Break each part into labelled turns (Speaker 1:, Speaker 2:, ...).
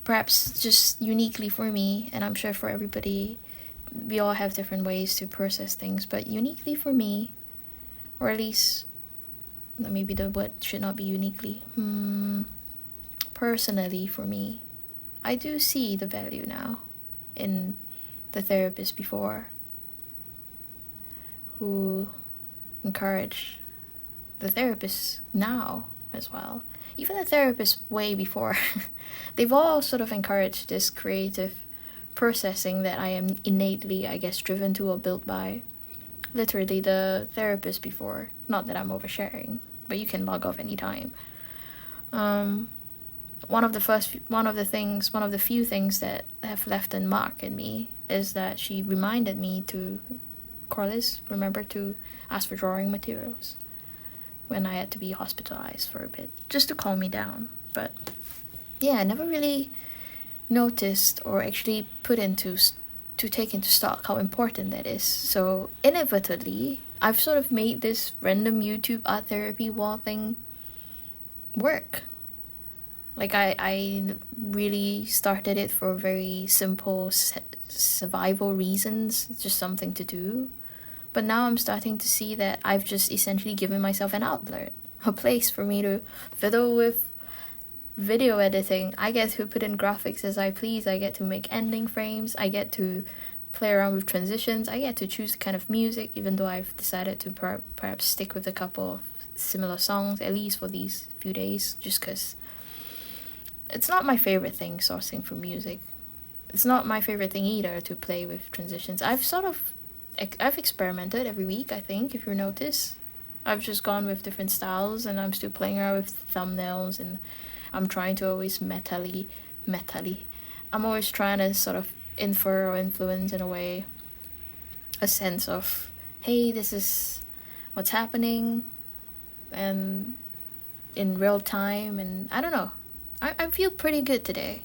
Speaker 1: perhaps just uniquely for me, and I'm sure for everybody, we all have different ways to process things, but uniquely for me, or at least maybe the word should not be uniquely, personally for me, I do see the value now in the therapist before who encourage the therapist now as well. Even the therapist way before. They've all sort of encouraged this creative processing that I am innately, I guess, driven to or built by. Literally the therapist before. Not that I'm oversharing, but you can log off anytime. One of the few things that have left a mark in me is that she reminded me to, Corliss, remember to ask for drawing materials when I had to be hospitalized for a bit, just to calm me down. But yeah, I never really noticed or actually to take into stock how important that is. So inevitably, I've sort of made this random YouTube art therapy wall thing work. Like I really started it for very simple survival reasons, just something to do. But now I'm starting to see that I've just essentially given myself an outlet, a place for me to fiddle with video editing. I get to put in graphics as I please. I get to make ending frames. I get to play around with transitions. I get to choose the kind of music, even though I've decided to perhaps stick with a couple of similar songs, at least for these few days, just because it's not my favorite thing, sourcing for music. It's not my favorite thing either to play with transitions. I've experimented every week, I think, if you notice. I've just gone with different styles, and I'm still playing around with thumbnails, and I'm trying to always metally. I'm always trying to sort of infer or influence, in a way, a sense of, hey, this is what's happening, and in real time, and I don't know. I feel pretty good today.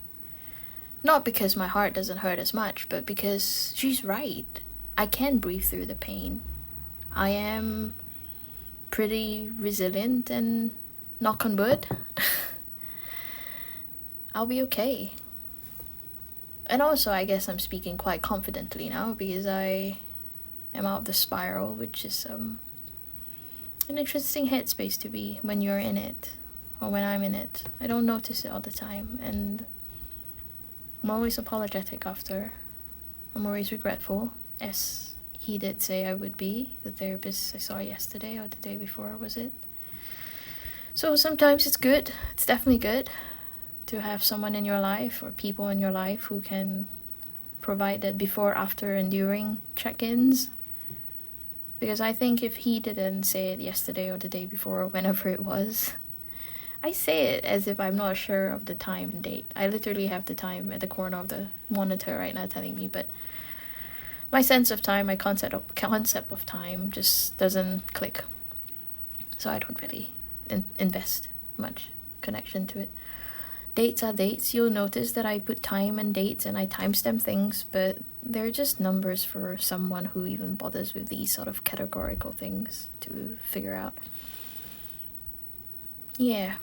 Speaker 1: Not because my heart doesn't hurt as much, but because she's right. I can breathe through the pain. I am pretty resilient, and knock on wood, I'll be okay. And also, I guess I'm speaking quite confidently now because I am out of the spiral, which is an interesting headspace to be when you're in it, or when I'm in it. I don't notice it all the time, and I'm always apologetic after. I'm always regretful, as he did say I would be, the therapist I saw yesterday or the day before, was it? So sometimes it's good, it's definitely good to have someone in your life or people in your life who can provide that before, after, and during check-ins. Because I think if he didn't say it yesterday or the day before or whenever it was, I say it as if I'm not sure of the time and date. I literally have the time at the corner of the monitor right now telling me, but my sense of time, my concept of time just doesn't click. So I don't really invest much connection to it. Dates are dates. You'll notice that I put time and dates and I timestamp things, but they're just numbers for someone who even bothers with these sort of categorical things to figure out. Yeah,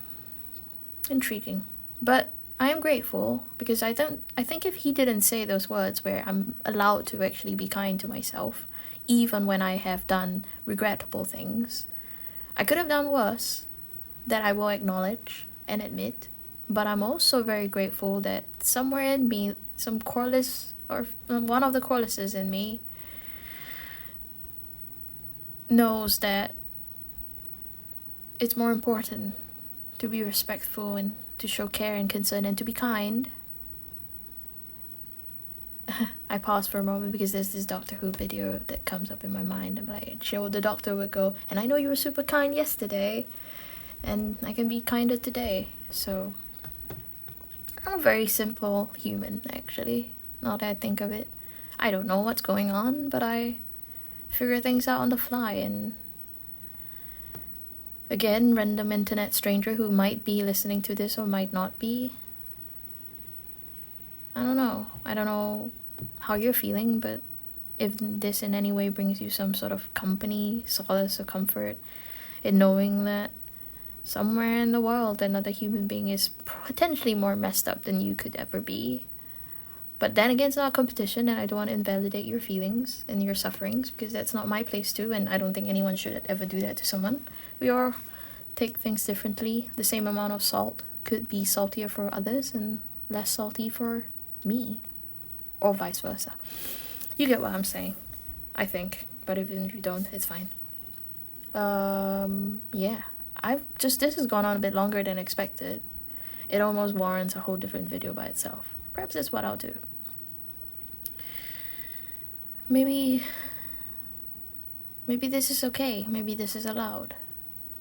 Speaker 1: intriguing. But I am grateful because I think if he didn't say those words where I'm allowed to actually be kind to myself, even when I have done regrettable things, I could have done worse, that I will acknowledge and admit. But I'm also very grateful that somewhere in me, some Corliss, or one of the Corlisses in me, knows that it's more important to be respectful and to show care and concern and to be kind. I pause for a moment because there's this Doctor Who video that comes up in my mind. I'm like, the doctor would go, and I know you were super kind yesterday, and I can be kinder today. So I'm a very simple human, actually, now that I think of it. I don't know what's going on, but I figure things out on the fly. And again, random internet stranger who might be listening to this or might not be. I don't know how you're feeling, but if this in any way brings you some sort of company, solace, or comfort in knowing that somewhere in the world, another human being is potentially more messed up than you could ever be. But then again, it's not a competition, and I don't want to invalidate your feelings and your sufferings, because that's not my place to, and I don't think anyone should ever do that to someone. We all take things differently. The same amount of salt could be saltier for others and less salty for me, or vice versa. You get what I'm saying, I think. But if you don't, it's fine. Yeah. This has gone on a bit longer than expected. It almost warrants a whole different video by itself. Perhaps that's what I'll do. Maybe this is okay. Maybe this is allowed.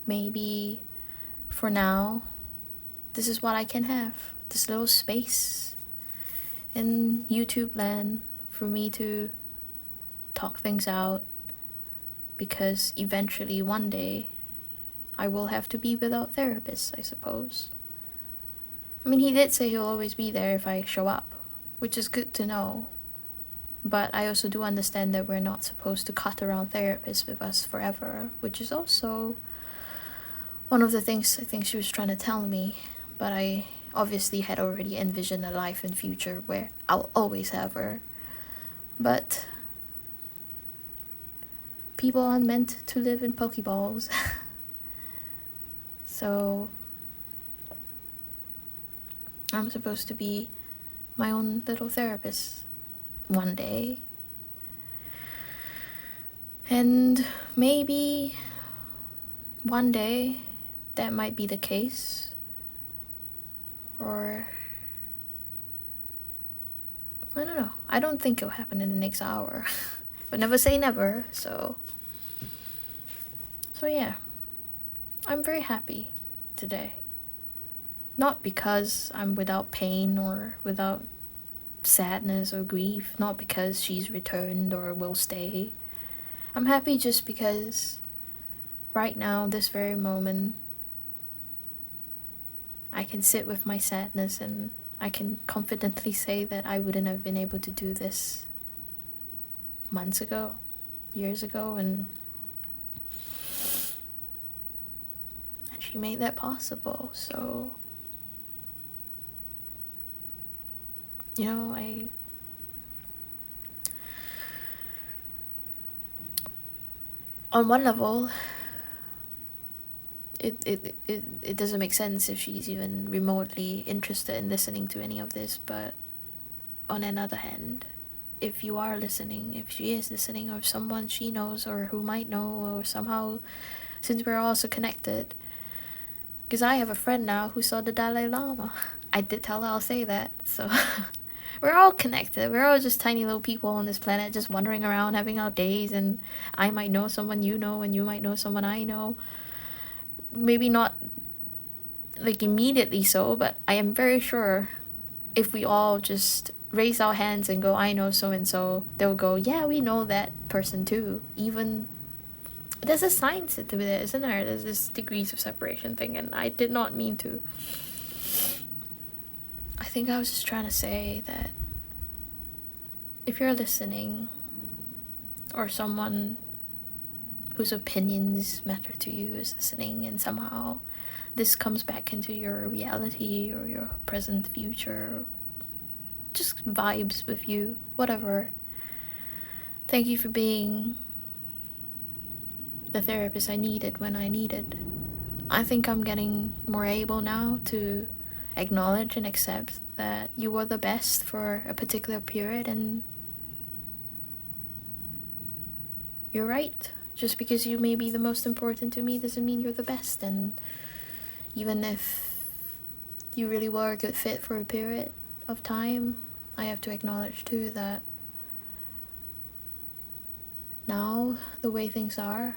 Speaker 1: Maybe for now, this is what I can have. This little space in YouTube land for me to talk things out. Because eventually, one day, I will have to be without therapists, I suppose. I mean, he did say he'll always be there if I show up, which is good to know. But I also do understand that we're not supposed to cut around therapists with us forever, which is also one of the things I think she was trying to tell me. But I obviously had already envisioned a life and future where I'll always have her. But people aren't meant to live in Pokeballs. So I'm supposed to be my own little therapist one day. And maybe one day that might be the case. Or I don't know. I don't think it'll happen in the next hour. But never say never, so yeah. I'm very happy today. Not because I'm without pain or without sadness or grief. Not because she's returned or will stay. I'm happy just because right now, this very moment, I can sit with my sadness and I can confidently say that I wouldn't have been able to do this months ago, years ago, and she made that possible. So, you know, on one level, it doesn't make sense if she's even remotely interested in listening to any of this, but on another hand, if you are listening, if she is listening, or someone she knows or who might know, or somehow, since we're also connected, because I have a friend now who saw the Dalai Lama. I did tell her I'll say that, so we're all connected. We're all just tiny little people on this planet, just wandering around, having our days, and I might know someone you know, and you might know someone I know. Maybe not, like, immediately so, but I am very sure if we all just raise our hands and go, I know so-and-so, they'll go, yeah, we know that person too. Even, there's a science to it, isn't there? There's this degrees of separation thing, and I did not mean to. I think I was just trying to say that if you're listening, or someone whose opinions matter to you is listening, and somehow this comes back into your reality or your present future, just vibes with you, whatever. Thank you for being the therapist I needed when I needed. I think I'm getting more able now to acknowledge and accept that you were the best for a particular period, and you're right. Just because you may be the most important to me doesn't mean you're the best. And even if you really were a good fit for a period of time, I have to acknowledge too that now, the way things are,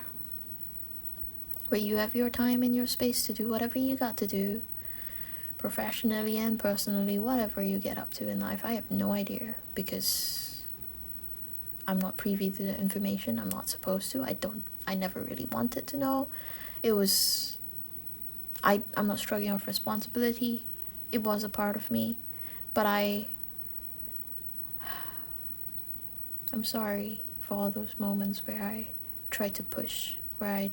Speaker 1: where you have your time and your space to do whatever you got to do, professionally and personally, whatever you get up to in life, I have no idea, because I'm not privy to the information. I'm not supposed to. I never really wanted to know. I'm not struggling with responsibility. It was a part of me, but I'm sorry for all those moments where I tried to push, where I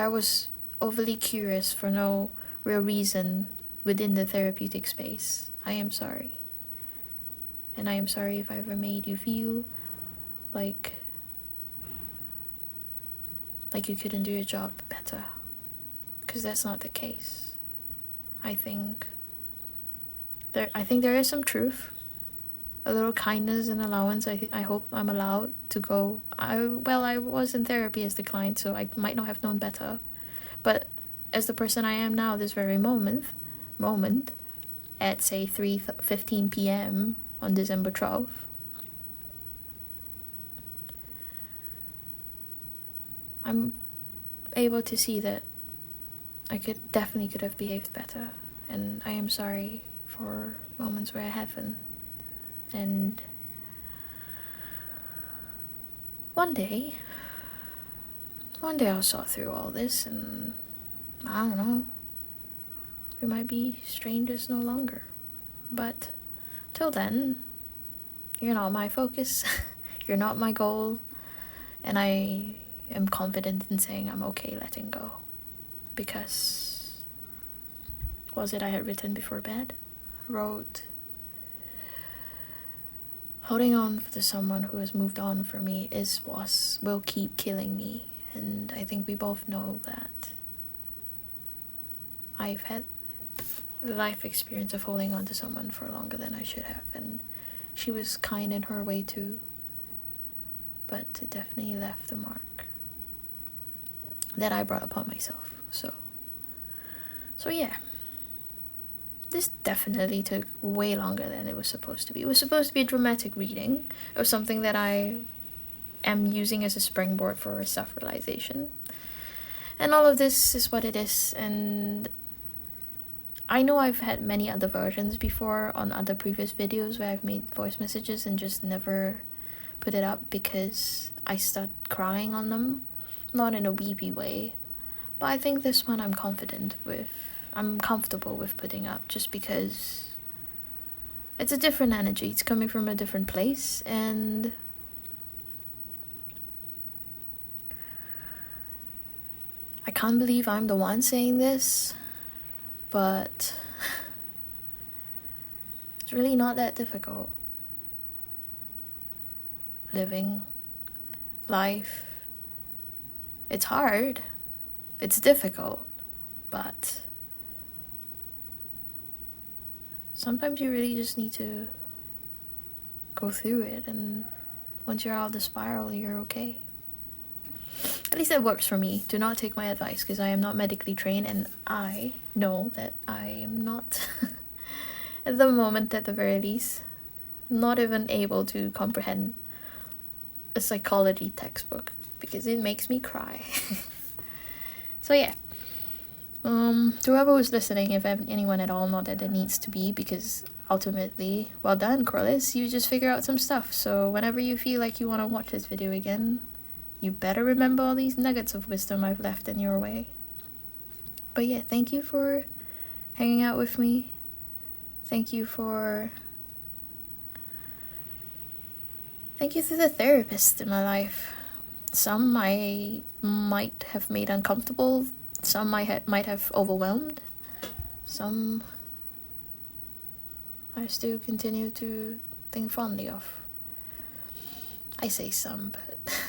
Speaker 1: was overly curious for no real reason within the therapeutic space, I am sorry. And I am sorry if I ever made you feel like you couldn't do your job better. Because that's not the case. I think there is some truth. A little kindness and allowance. I hope I'm allowed to go. I was in therapy as the client, so I might not have known better. But as the person I am now, this very moment, at say 3:15 p.m. on December 12th, I'm able to see that I definitely could have behaved better, and I am sorry for moments where I haven't. And one day I'll sort through all this, and I don't know, we might be strangers no longer. But till then, you're not my focus. You're not my goal, and I am confident in saying I'm okay letting go. Because, was it I had written before bed? Wrote, holding on to someone who has moved on for me will keep killing me. And I think we both know that I've had the life experience of holding on to someone for longer than I should have. And she was kind in her way too. But it definitely left a mark that I brought upon myself. So yeah. This definitely took way longer than it was supposed to be. It was supposed to be a dramatic reading of something that I am using as a springboard for self-realization. And all of this is what it is. And I know I've had many other versions before on other previous videos where I've made voice messages and just never put it up because I start crying on them. Not in a weepy way. But I think this one I'm comfortable with putting up just because it's a different energy. It's coming from a different place, and I can't believe I'm the one saying this, but it's really not that difficult. Living life, it's hard, it's difficult, but sometimes you really just need to go through it, and once you're out of the spiral, you're okay. At least that works for me. Do not take my advice, because I am not medically trained, and I know that I am not, at the moment at the very least, not even able to comprehend a psychology textbook, because it makes me cry. So yeah. To whoever was listening, if anyone at all, not that it needs to be, because ultimately, well done, Corliss, you just figure out some stuff. So whenever you feel like you want to watch this video again, you better remember all these nuggets of wisdom I've left in your way. But yeah, thank you for hanging out with me. Thank you to the therapists in my life. Some I might have made uncomfortable. Some might have overwhelmed. Some I still continue to think fondly of. I say some, but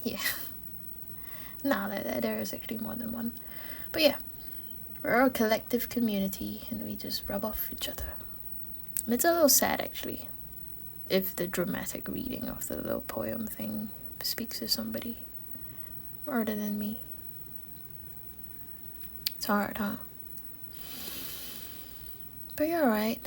Speaker 1: yeah. Nah, there is actually more than one. But yeah, we're a collective community, and we just rub off each other. And it's a little sad, actually, if the dramatic reading of the little poem thing speaks to somebody other than me. It's hard, huh? But you're alright.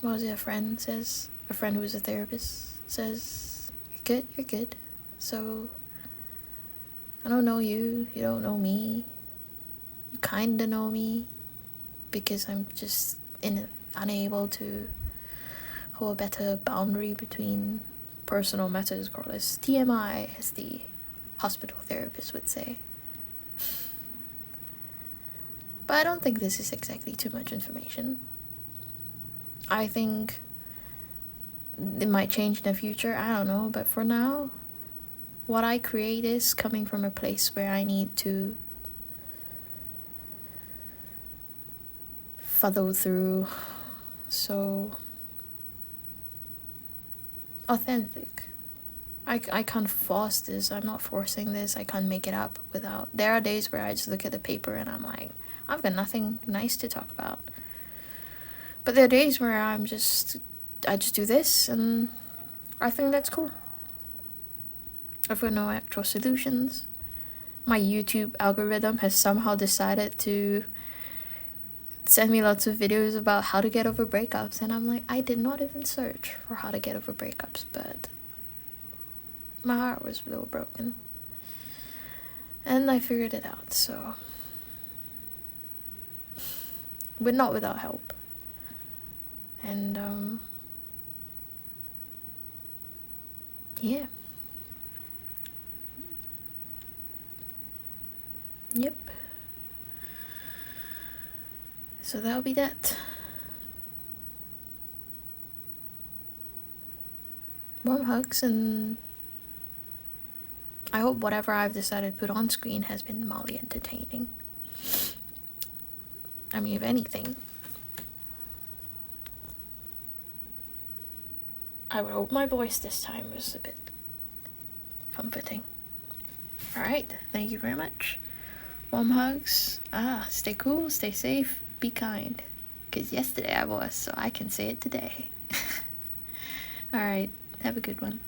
Speaker 1: What was it a friend says? A friend who's a therapist says, you're good. So, I don't know you don't know me. You kinda know me, because I'm just unable to hold a better boundary between personal matters, Corliss. TMI, as the hospital therapist would say. But I don't think this is exactly too much information. I think it might change in the future, I don't know, but for now, what I create is coming from a place where I need to follow through, so authentic. I can't force this. I'm not forcing this. I can't make it up without. There are days where I just look at the paper and I'm like, I've got nothing nice to talk about. But there are days where I just do this, and I think that's cool. I've got no actual solutions. My YouTube algorithm has somehow decided to send me lots of videos about how to get over breakups, and I'm like, I did not even search for how to get over breakups, but my heart was a little broken. And I figured it out, so. But not without help. And, yeah. Yep. So that'll be that. Warm hugs, and I hope whatever I've decided to put on screen has been mildly entertaining. I mean, if anything, I would hope my voice this time was a bit comforting. Alright, thank you very much. Warm hugs. Stay cool, stay safe, be kind. Because yesterday I was, so I can say it today. Alright, have a good one.